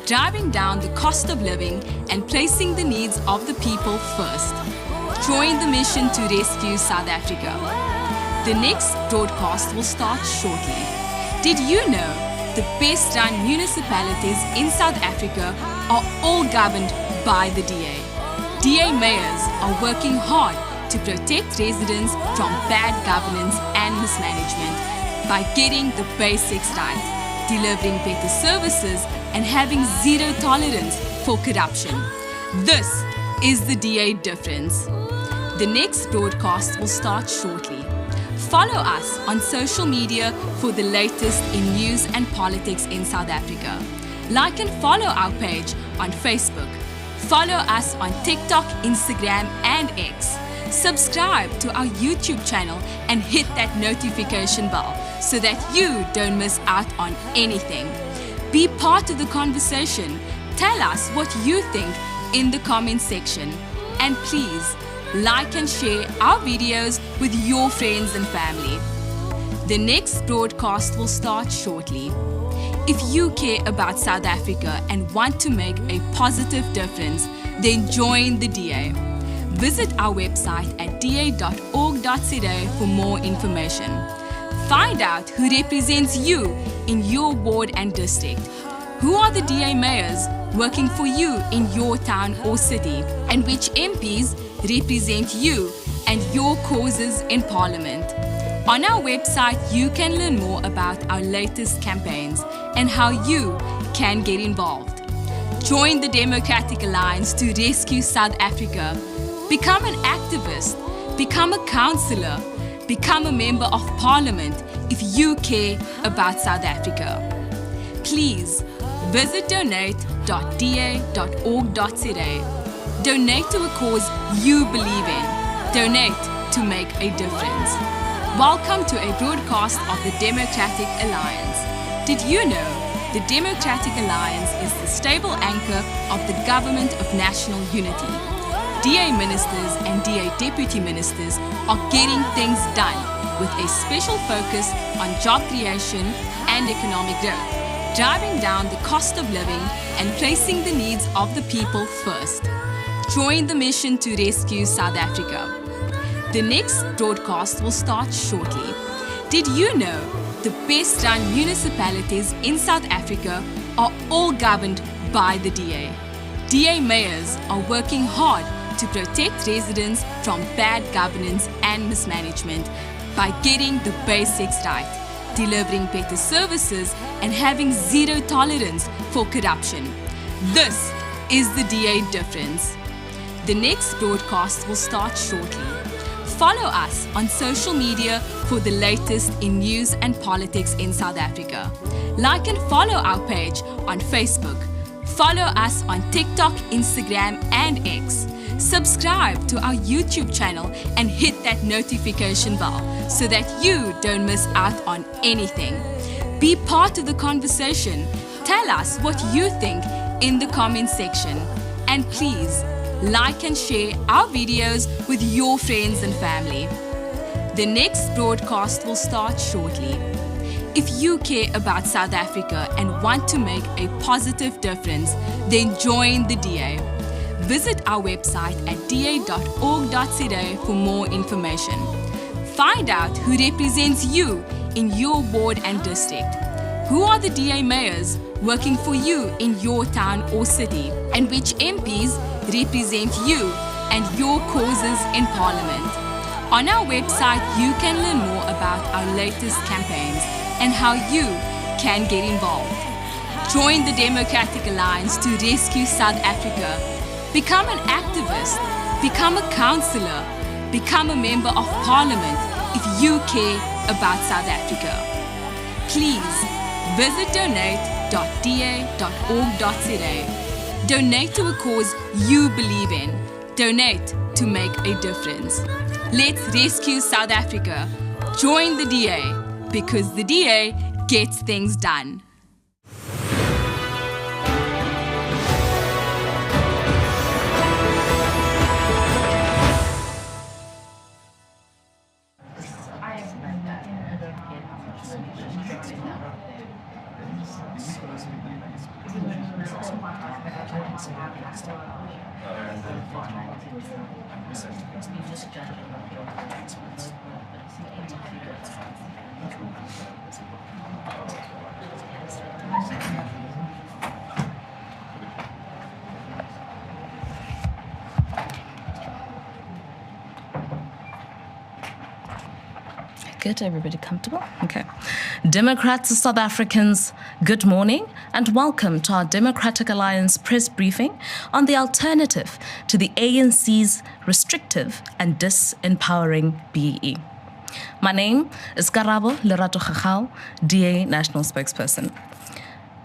driving down the cost of living and placing the needs of the people first. Join the mission to rescue South Africa. The next broadcast will start shortly. Did you know the best run municipalities in South Africa are all governed by the DA? DA mayors are working hard to protect residents from bad governance and mismanagement by getting the basics right, delivering better services and having zero tolerance for corruption. This is the DA difference. The next broadcast will start shortly. Follow us on social media for the latest in news and politics in South Africa. Like and follow our page on Facebook. Follow us on TikTok, Instagram and X. Subscribe to our YouTube channel and hit that notification bell so that you don't miss out on anything. Be part of the conversation. Tell us what you think in the comment section. And please, like and share our videos with your friends and family. The next broadcast will start shortly. If you care about South Africa and want to make a positive difference, then join the DA. Visit our website at da.org.za for more information. Find out who represents you in your ward and district. Who are the DA mayors working for you in your town or city, and which MPs represent you and your causes in Parliament. On our website, you can learn more about our latest campaigns and how you can get involved. Join the Democratic Alliance to rescue South Africa. Become an activist, become a councillor, become a member of Parliament if you care about South Africa. Please visit donate.da.org.za. Donate to a cause you believe in. Donate to make a difference. Welcome to a broadcast of the Democratic Alliance. Did you know the Democratic Alliance is the stable anchor of the Government of National Unity? DA ministers and DA deputy ministers are getting things done with a special focus on job creation and economic growth, driving down the cost of living and placing the needs of the people first. Join the mission to rescue South Africa. The next broadcast will start shortly. Did you know the best run municipalities in South Africa are all governed by the DA? DA mayors are working hard to protect residents from bad governance and mismanagement by getting the basics right, delivering better services and having zero tolerance for corruption. This is the DA difference. The next broadcast will start shortly. Follow us on social media for the latest in news and politics in South Africa. Like and follow our page on Facebook. Follow us on TikTok, Instagram and X. Subscribe to our YouTube channel and hit that notification bell so that you don't miss out on anything. Be part of the conversation. Tell us what you think in the comment section. And please, like and share our videos with your friends and family. The next broadcast will start shortly. If you care about South Africa and want to make a positive difference, then join the DA. Visit our website at da.org.za for more information. Find out who represents you in your ward and district. Who are the DA mayors working for you in your town or city, and which MPs represent you and your causes in Parliament. On our website, you can learn more about our latest campaigns and how you can get involved. Join the Democratic Alliance to rescue South Africa. Become an activist, become a councillor, become a member of Parliament if you care about South Africa. Please visit donate.da.org.za. Donate to a cause you believe in. Donate to make a difference. Let's rescue South Africa. Join the DA, because the DA gets things done. Good, everybody comfortable? Okay. Democrats, South Africans, good morning and welcome to our Democratic Alliance press briefing on the alternative to the ANC's restrictive and disempowering BEE. My name is Karabo Lerato Khachau, DA National Spokesperson.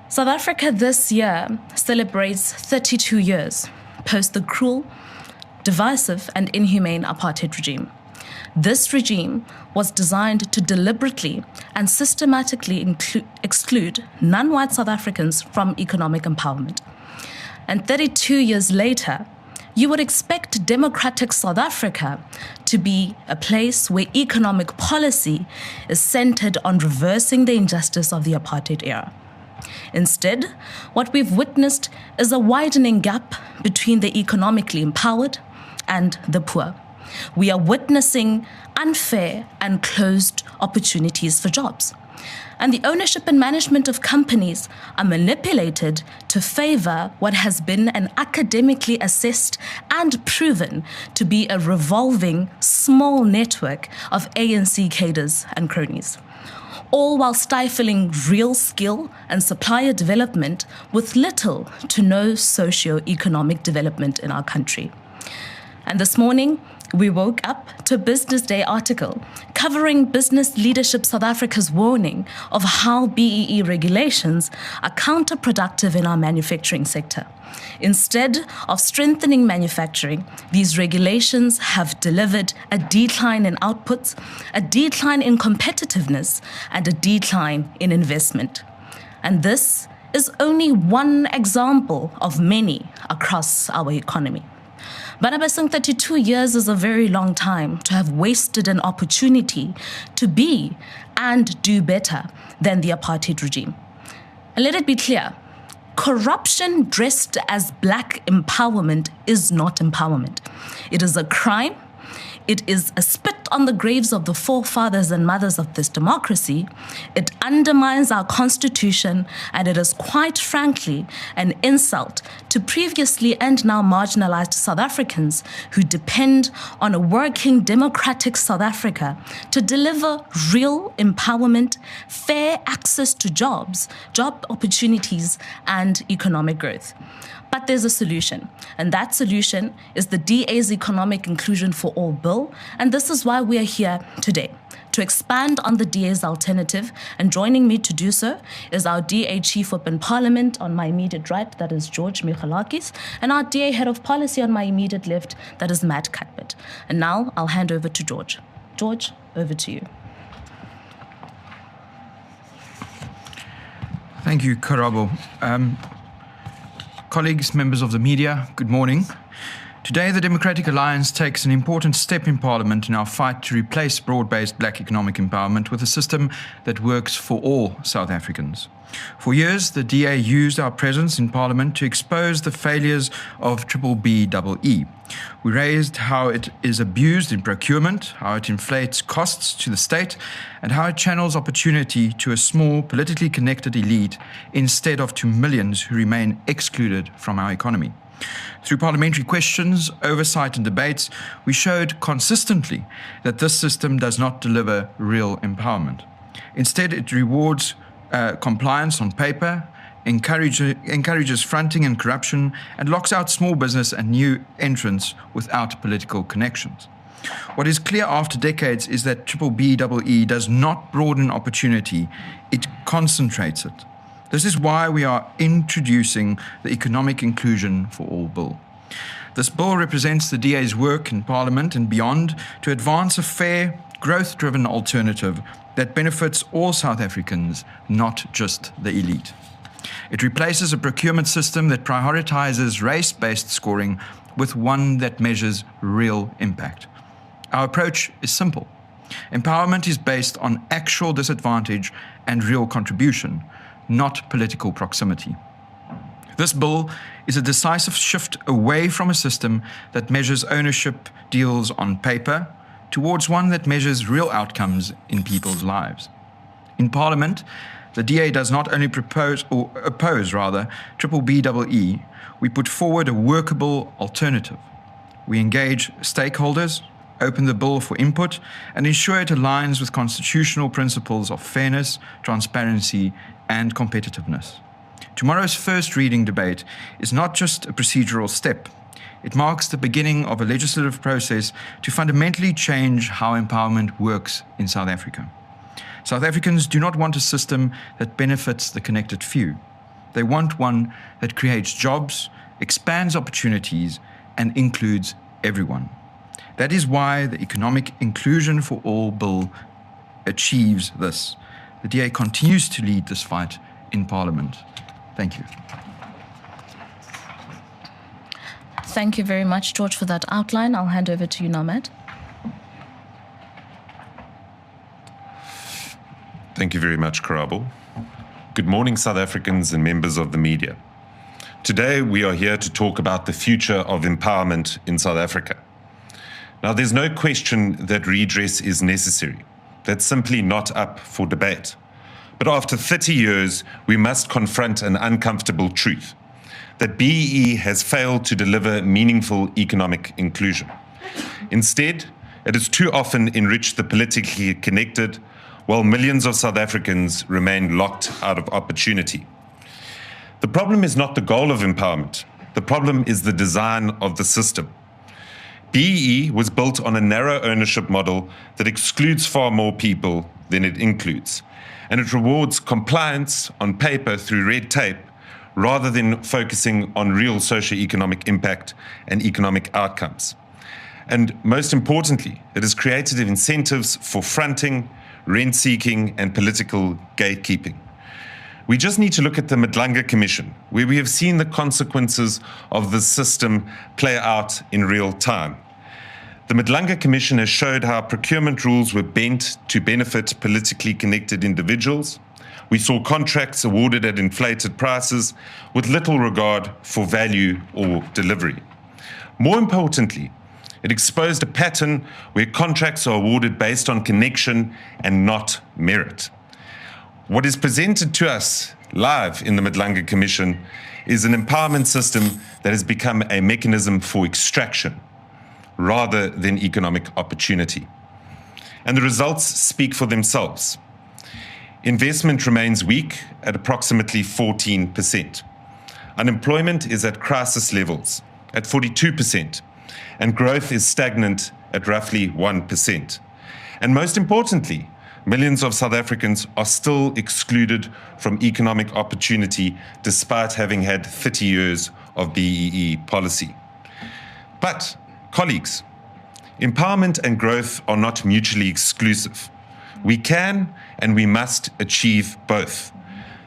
South Africa this year celebrates 32 years post the cruel, divisive and inhumane apartheid regime. This regime was designed to deliberately and systematically exclude non-white South Africans from economic empowerment. And 32 years later, you would expect democratic South Africa to be a place where economic policy is centered on reversing the injustice of the apartheid era. Instead, what we've witnessed is a widening gap between the economically empowered and the poor. We are witnessing unfair and closed opportunities for jobs. And the ownership and management of companies are manipulated to favor what has been an academically assessed and proven to be a revolving small network of ANC cadres and cronies, all while stifling real skill and supplier development with little to no socio-economic development in our country. And this morning, we woke up to a Business Day article covering Business Leadership South Africa's warning of how BEE regulations are counterproductive in our manufacturing sector. Instead of strengthening manufacturing, these regulations have delivered a decline in outputs, a decline in competitiveness, and a decline in investment. And this is only one example of many across our economy. But I think 32 years is a very long time to have wasted an opportunity to be and do better than the apartheid regime. And let it be clear, corruption dressed as black empowerment is not empowerment. It is a crime. It is a spit on the graves of the forefathers and mothers of this democracy. It undermines our constitution, and it is quite frankly an insult to previously and now marginalized South Africans who depend on a working democratic South Africa to deliver real empowerment, fair access to jobs, job opportunities, and economic growth. But there's a solution, and that solution is the DA's Economic Inclusion for All bill, and this is why we are here today, to expand on the DA's alternative, and joining me to do so is our DA Chief Whip in Parliament on my immediate right, that is George Michalakis, and our DA Head of Policy on my immediate left, that is Matt Cuthbert. And now I'll hand over to George. George, over to you. Thank you, Karabo. Colleagues, members of the media, good morning. Today, the Democratic Alliance takes an important step in Parliament in our fight to replace broad-based black economic empowerment with a system that works for all South Africans. For years, the DA used our presence in Parliament to expose the failures of BBBEE. We raised how it is abused in procurement, how it inflates costs to the state, and how it channels opportunity to a small, politically connected elite instead of to millions who remain excluded from our economy. Through parliamentary questions, oversight and debates, we showed consistently that this system does not deliver real empowerment. Instead, it rewards compliance on paper, encourages fronting and corruption, and locks out small business and new entrants without political connections. What is clear after decades is that BBBEE does not broaden opportunity, it concentrates it. This is why we are introducing the Economic Inclusion for All bill. This bill represents the DA's work in Parliament and beyond to advance a fair, growth-driven alternative that benefits all South Africans, not just the elite. It replaces a procurement system that prioritizes race-based scoring with one that measures real impact. Our approach is simple. Empowerment is based on actual disadvantage and real contribution, not political proximity. This bill is a decisive shift away from a system that measures ownership deals on paper towards one that measures real outcomes in people's lives. In Parliament, the DA does not only oppose triple BEE, we put forward a workable alternative. We engage stakeholders, open the bill for input, and ensure it aligns with constitutional principles of fairness, transparency, and competitiveness. Tomorrow's first reading debate is not just a procedural step. It marks the beginning of a legislative process to fundamentally change how empowerment works in South Africa. South Africans do not want a system that benefits the connected few. They want one that creates jobs, expands opportunities, and includes everyone. That is why the Economic Inclusion for All Bill achieves this. The DA continues to lead this fight in Parliament. Thank you. Thank you very much, George, for that outline. I'll hand over to you now, Matt. Thank you very much, Karabo. Good morning, South Africans and members of the media. Today, we are here to talk about the future of empowerment in South Africa. Now, there's no question that redress is necessary. That's simply not up for debate. But after 30 years, we must confront an uncomfortable truth, that BEE has failed to deliver meaningful economic inclusion. Instead, it has too often enriched the politically connected, while millions of South Africans remain locked out of opportunity. The problem is not the goal of empowerment. The problem is the design of the system. BEE was built on a narrow ownership model that excludes far more people than it includes, and it rewards compliance on paper through red tape rather than focusing on real socio-economic impact and economic outcomes. And most importantly, it has created incentives for fronting, rent-seeking, and political gatekeeping. We just need to look at the Madlanga Commission, where we have seen the consequences of the system play out in real time. The Madlanga Commission has showed how procurement rules were bent to benefit politically connected individuals. We saw contracts awarded at inflated prices with little regard for value or delivery. More importantly, it exposed a pattern where contracts are awarded based on connection and not merit. What is presented to us live in the Madlanga Commission is an empowerment system that has become a mechanism for extraction rather than economic opportunity. And the results speak for themselves. Investment remains weak at approximately 14%. Unemployment is at crisis levels at 42%, and growth is stagnant at roughly 1%. And most importantly, millions of South Africans are still excluded from economic opportunity despite having had 30 years of BEE policy. But, colleagues, empowerment and growth are not mutually exclusive. We can and we must achieve both.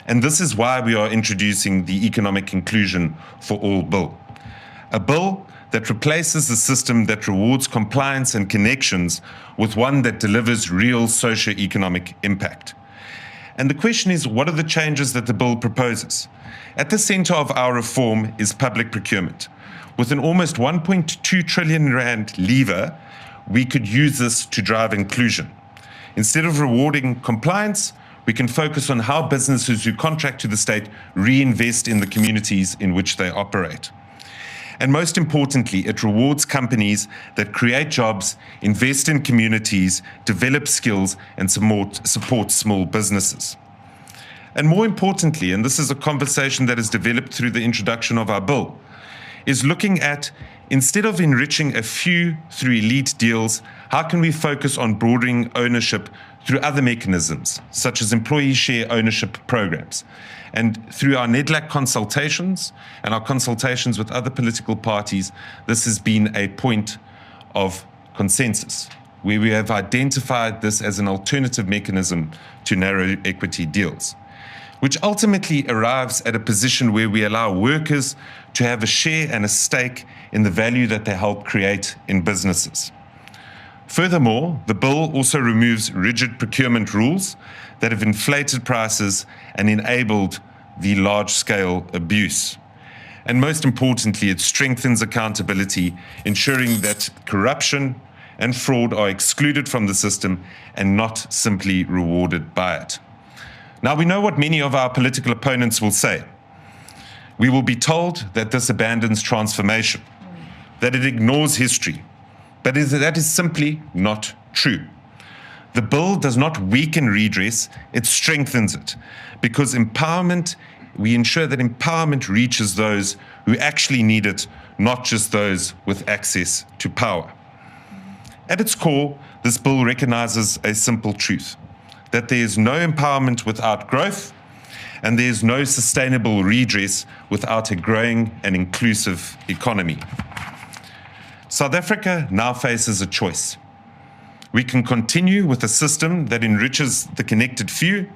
And this is why we are introducing the Economic Inclusion for All Bill. A bill that replaces the system that rewards compliance and connections with one that delivers real socio-economic impact. And the question is, what are the changes that the bill proposes? At the center of our reform is public procurement. With an almost 1.2 trillion rand lever, we could use this to drive inclusion. Instead of rewarding compliance, we can focus on how businesses who contract to the state reinvest in the communities in which they operate. And most importantly, it rewards companies that create jobs, invest in communities, develop skills, and support small businesses. And more importantly, and this is a conversation that is developed through the introduction of our bill, is looking at, instead of enriching a few through elite deals, how can we focus on broadening ownership through other mechanisms, such as employee share ownership programs? And through our NEDLAC consultations and our consultations with other political parties, this has been a point of consensus, where we have identified this as an alternative mechanism to narrow equity deals, which ultimately arrives at a position where we allow workers to have a share and a stake in the value that they help create in businesses. Furthermore, the bill also removes rigid procurement rules that have inflated prices and enabled the large-scale abuse. And most importantly, it strengthens accountability, ensuring that corruption and fraud are excluded from the system and not simply rewarded by it. Now, we know what many of our political opponents will say. We will be told that this abandons transformation, that it ignores history, but that is simply not true. The bill does not weaken redress, it strengthens it, because we ensure that empowerment reaches those who actually need it, not just those with access to power. At its core, this bill recognizes a simple truth, that there is no empowerment without growth, and there is no sustainable redress without a growing and inclusive economy. South Africa now faces a choice. We can continue with a system that enriches the connected few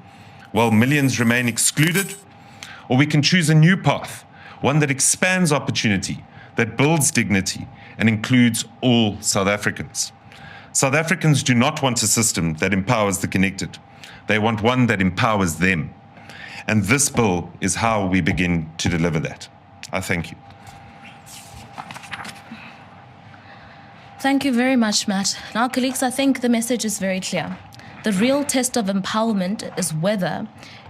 while millions remain excluded, or we can choose a new path, one that expands opportunity, that builds dignity, and includes all South Africans. South Africans do not want a system that empowers the connected. They want one that empowers them. And this bill is how we begin to deliver that. I thank you. Thank you very much, Matt. Now, colleagues, I think the message is very clear. The real test of empowerment is whether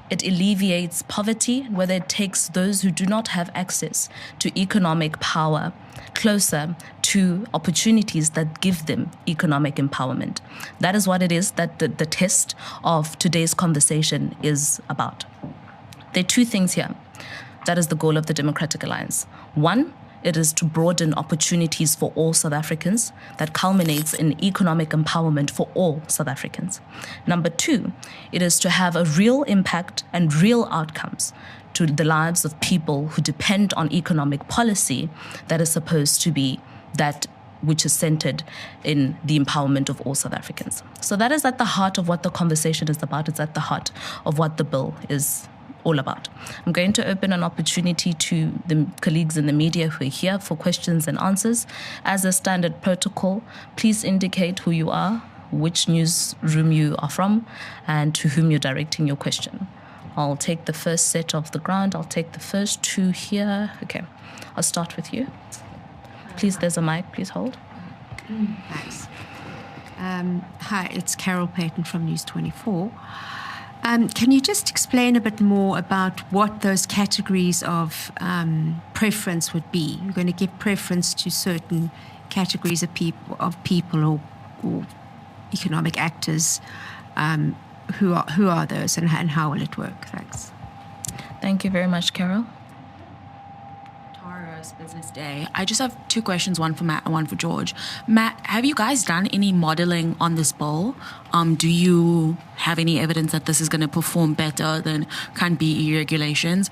it alleviates poverty, whether it takes those who do not have access to economic power closer to opportunities that give them economic empowerment. That is what it is that the test of today's conversation is about. There are two things here. That is the goal of the Democratic Alliance. One, it is to broaden opportunities for all South Africans that culminates in economic empowerment for all South Africans. Number two, it is to have a real impact and real outcomes to the lives of people who depend on economic policy that is supposed to be that which is centered in the empowerment of all South Africans. So that is at the heart of what the conversation is about. It's at the heart of what the bill is all about. I'm going to open an opportunity to the colleagues in the media who are here for questions and answers. As a standard protocol, please indicate who you are, which newsroom you are from, and to whom you're directing your question. I'll take the first set of the ground. I'll take the first two here. Okay, I'll start with you. Please, there's a mic. Please hold. Thanks. Hi, it's Carol Payton from News 24. Can you just explain a bit more about what those categories of preference would be? You're going to give preference to certain categories of people or economic actors. Who are those, and how will it work? Thanks. Thank you very much, Carol. Tara's Business Day. I just have two questions, one for Matt and one for George. Matt, have you guys done any modeling on this bill? Do you have any evidence that this is going to perform better than current BE regulations?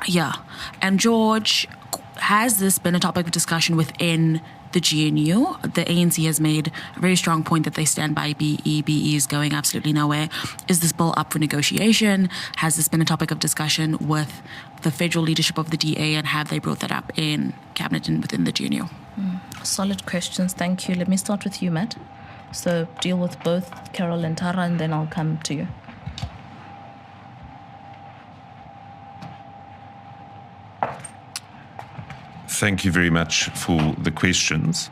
Yeah. And George, has this been a topic of discussion within the GNU? The ANC has made a very strong point that they stand by BE. BE is going absolutely nowhere. Is this bill up for negotiation? Has this been a topic of discussion with the federal leadership of the DA, and have they brought that up in cabinet and within the GNU? Solid questions. Thank you. Let me start with you, Matt. So deal with both Carol and Tara, and then I'll come to you. Thank you very much for the questions.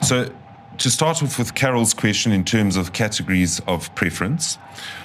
So to start off with Carol's question in terms of categories of preference.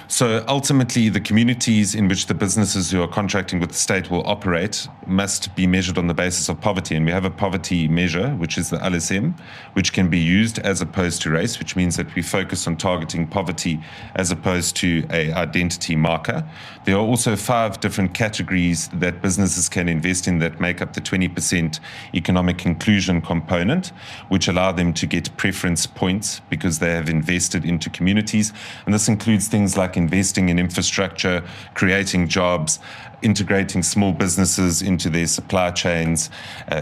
So ultimately, the communities in which the businesses who are contracting with the state will operate must be measured on the basis of poverty. And we have a poverty measure, which is the LSM, which can be used as opposed to race, which means that we focus on targeting poverty as opposed to an identity marker. There are also 5 different categories that businesses can invest in that make up the 20% economic inclusion component, which allow them to get preference points because they have invested into communities. And this includes things like investing in infrastructure, creating jobs, integrating small businesses into their supply chains,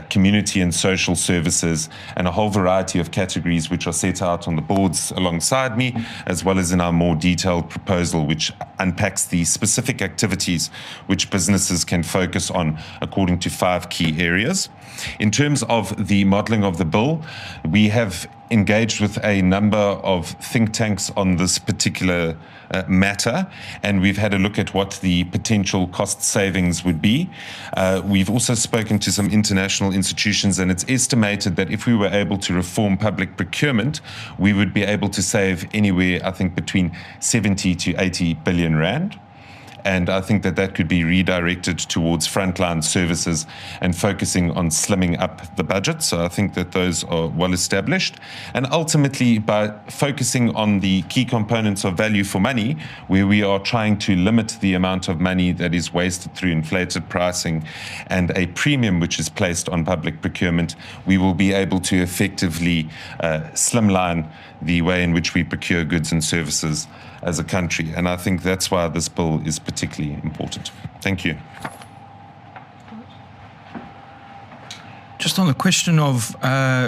community and social services, and a whole variety of categories which are set out on the boards alongside me, as well as in our more detailed proposal, which unpacks the specific activities which businesses can focus on according to 5 key areas. In terms of the modelling of the bill, we have engaged with a number of think tanks on this particular matter, and we've had a look at what the potential cost savings would be. We've also spoken to some international institutions, and it's estimated that if we were able to reform public procurement, we would be able to save anywhere, I think, between 70 to 80 billion rand. And I think that that could be redirected towards frontline services and focusing on slimming up the budget. So I think that those are well established. And ultimately, by focusing on the key components of value for money, where we are trying to limit the amount of money that is wasted through inflated pricing and a premium which is placed on public procurement, we will be able to effectively slimline the way in which we procure goods and services as a country. And I think that's why this bill is particularly important. Thank you. Just on the question of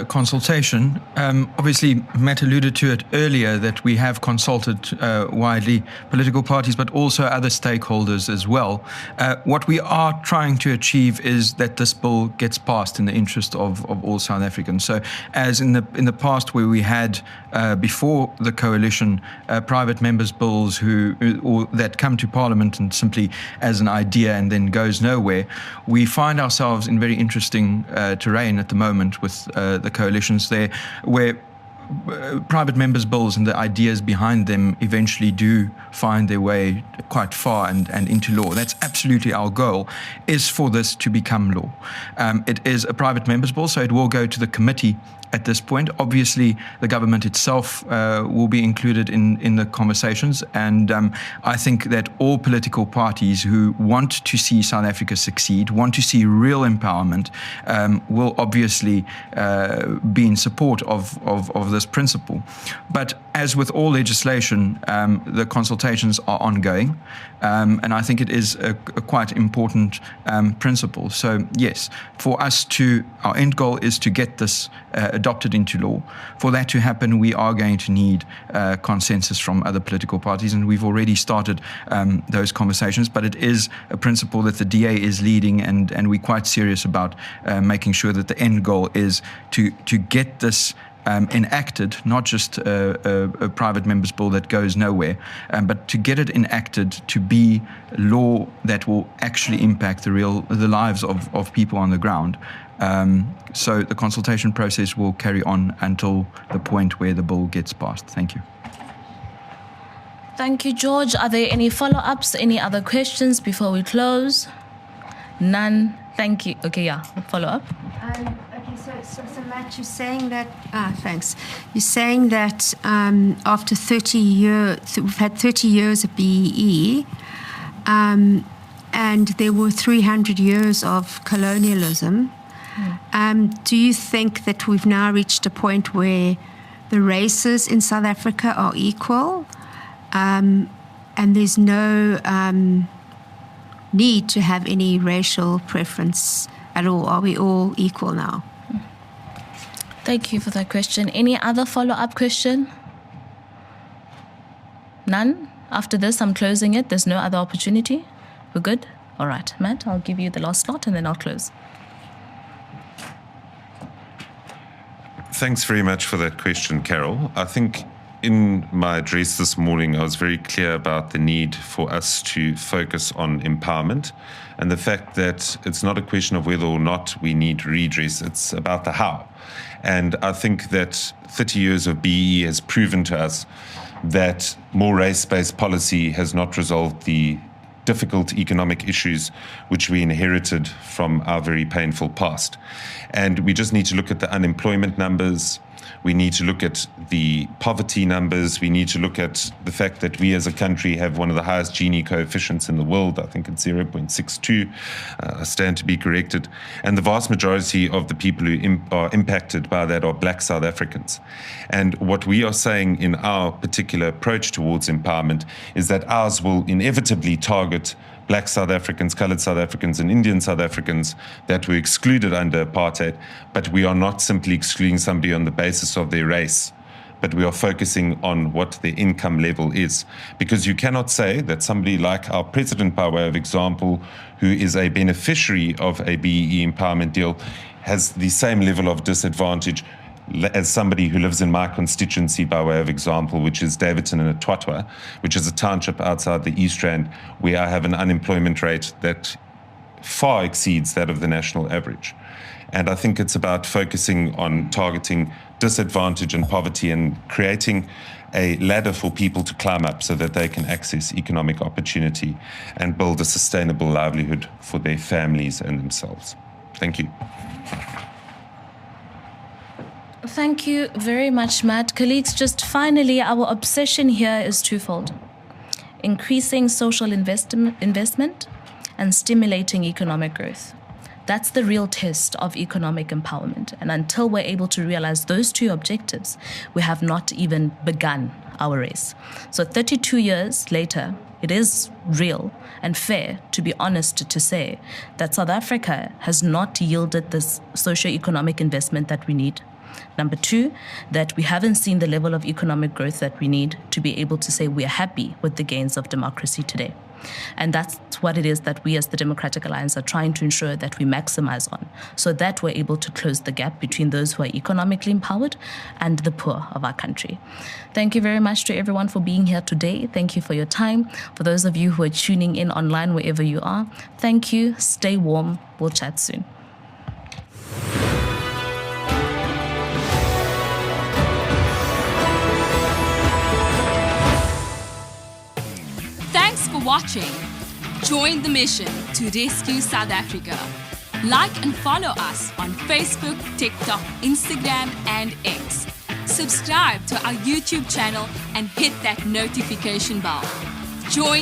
consultation, obviously Matt alluded to it earlier that we have consulted widely political parties, but also other stakeholders as well. What we are trying to achieve is that this bill gets passed in the interest of all South Africans. So as in the past where we had before the coalition private members' bills that come to Parliament and simply as an idea and then goes nowhere, we find ourselves in very interesting terrain at the moment with the coalitions there, where private members' bills and the ideas behind them eventually do find their way quite far and into law. That's absolutely our goal, is for this to become law. It is a private members' bill, so it will go to the committee at this point. Obviously, the government itself will be included in the conversations, and I think that all political parties who want to see South Africa succeed, want to see real empowerment, will obviously be in support of this principle. But as with all legislation, the consultations are ongoing, and I think it is a quite important principle. So yes, for us our end goal is to get this adopted into law. For that to happen, we are going to need consensus from other political parties, and we've already started those conversations, but it is a principle that the DA is leading, and we're quite serious about making sure that the end goal is to get this enacted, not just a private member's bill that goes nowhere, but to get it enacted to be law that will actually impact the lives of people on the ground. So the consultation process will carry on until the point where the bill gets passed. Thank you. Thank you, George. Are there any follow-ups, any other questions before we close? None. Thank you. Okay, yeah, follow-up. So Matt, you're saying that, thanks. You're saying that after 30 years, we've had 30 years of BEE, and there were 300 years of colonialism. Do you think that we've now reached a point where the races in South Africa are equal, and there's no need to have any racial preference at all? Are we all equal now? Thank you for that question. Any other follow-up question? None? After this, I'm closing it. There's no other opportunity? We're good? All right, Matt, I'll give you the last slot and then I'll close. Thanks very much for that question, Carol. I think in my address this morning, I was very clear about the need for us to focus on empowerment and the fact that it's not a question of whether or not we need redress, it's about the how. And I think that 30 years of BEE has proven to us that more race-based policy has not resolved the difficult economic issues which we inherited from our very painful past. And we just need to look at the unemployment numbers. We need to look at the poverty numbers. We need to look at the fact that we as a country have one of the highest Gini coefficients in the world. I think it's 0.62. I stand to be corrected. And the vast majority of the people who are impacted by that are Black South Africans. And what we are saying in our particular approach towards empowerment is that ours will inevitably target Black South Africans, coloured South Africans, and Indian South Africans that were excluded under apartheid, but we are not simply excluding somebody on the basis of their race, but we are focusing on what their income level is. Because you cannot say that somebody like our president, by way of example, who is a beneficiary of a BEE empowerment deal, has the same level of disadvantage as somebody who lives in my constituency, by way of example, which is Davidson and Atwatwa, which is a township outside the East Rand, where I have an unemployment rate that far exceeds that of the national average. And I think it's about focusing on targeting disadvantage and poverty and creating a ladder for people to climb up so that they can access economic opportunity and build a sustainable livelihood for their families and themselves. Thank you. Thank you very much, Matt. Colleagues, just finally, our obsession here is twofold: increasing social investment and stimulating economic growth. That's the real test of economic empowerment. And until we're able to realize those two objectives, we have not even begun our race. So 32 years later, it is real and fair to be honest to say that South Africa has not yielded this socio-economic investment that we need. Number two, that we haven't seen the level of economic growth that we need to be able to say we are happy with the gains of democracy today. And that's what it is that we as the Democratic Alliance are trying to ensure that we maximize on, so that we're able to close the gap between those who are economically empowered and the poor of our country. Thank you very much to everyone for being here today. Thank you for your time. For those of you who are tuning in online, wherever you are, thank you. Stay warm. We'll chat soon. Thanks for watching. Join the mission to rescue South Africa. Like and follow us on Facebook, TikTok, Instagram, and X. Subscribe to our YouTube channel and hit that notification bell. Join